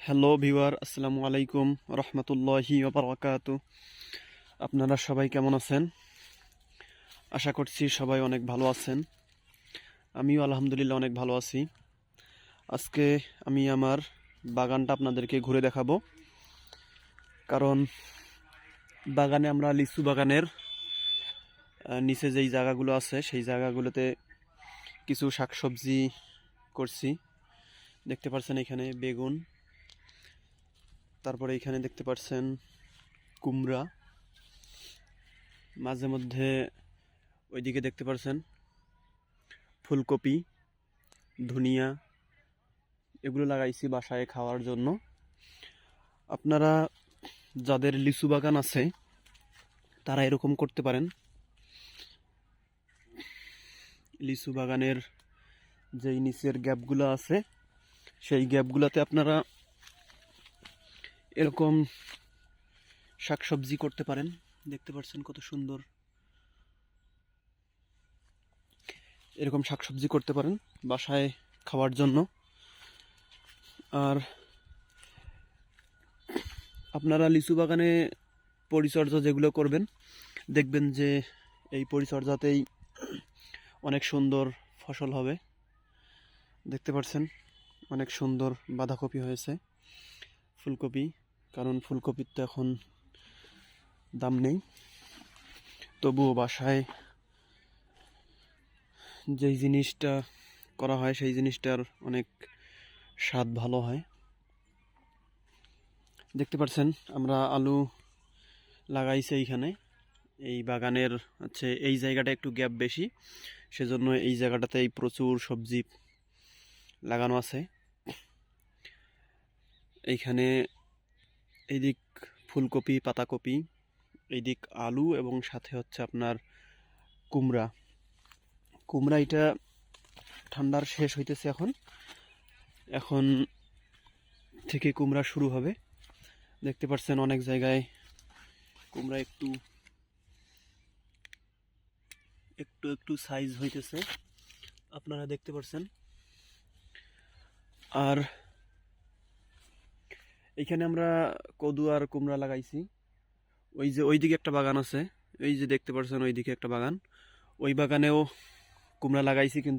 Hello viewer, আসসালামু আলাইকুম রহমতুল্লাহি ওবারাকাতু। আপনারা সবাই কেমন আছেন? আশা করছি সবাই অনেক ভালো আছেন। আমিও আলহামদুলিল্লাহ অনেক ভালো আছি। আজকে আমি আমার বাগানটা আপনাদেরকে ঘুরে দেখাবো, কারণ বাগানে আমরা লিচু বাগানের নিচে যেই জায়গাগুলো আছে সেই জায়গাগুলোতে কিছু শাকসবজি করছি। দেখতে পাচ্ছেন এখানে বেগুন, তারপরে এখানে দেখতে পাচ্ছেন কুমড়া, মাঝে মধ্যে ওইদিকে দেখতে পাচ্ছেন ফুলকপি, ধনিয়া, এগুলো লাগাইছি বাসায় খাওয়ার জন্য। আপনারা যাদের লিচু বাগান আছে তারা এরকম করতে পারেন। লিচু বাগানের যেই নিচের গ্যাপগুলো আছে সেই গ্যাপগুলোতে আপনারা এরকম শাকসবজি করতে পারেন। দেখতে পাচ্ছেন কত সুন্দর, এরকম শাকসবজি করতে পারেন বাসায় খাওয়ার জন্য। আর আপনারা লিচু বাগানে পরিচর্যা যেগুলো করবেন, দেখবেন যে এই পরিচর্যাতেই অনেক সুন্দর ফসল হবে। দেখতে পাচ্ছেন অনেক সুন্দর বাঁধাকপি হয়েছে, ফুলকপি, কারণ ফুলকপির তো এখন দাম নেই, তবুও বাসায় যেই জিনিসটা করা হয় সেই জিনিসটার অনেক স্বাদ ভালো হয়। দেখতে পাচ্ছেন আমরা আলু লাগাইছি এইখানে, এই বাগানের হচ্ছে এই জায়গাটা একটু গ্যাপ বেশি, সেজন্য এই জায়গাটাতেই প্রচুর সবজি লাগানো আছে। এইখানে এইদিক ফুলকপি, পাতাকপি, এইদিক আলু, এবং সাথে হচ্ছে আপনার কুমড়া। কুমড়া এটা ঠান্ডার শেষ হইতেছে, এখন এখন থেকে কুমড়া শুরু হবে। দেখতে পাচ্ছেন অনেক জায়গায় কুমড়া একটু একটু একটু সাইজ হইতেছে, আপনারা দেখতে পাচ্ছেন। আর এইখানে আমরা কদু আর কুমড়া লাগাইছি। ওই যে ওইদিকে একটা বাগান আছে, ওই যে দেখতে পাচ্ছেন ওইদিকে একটা বাগান, ওই বাগানেও কুমড়া লাগাইছি, কিন্তু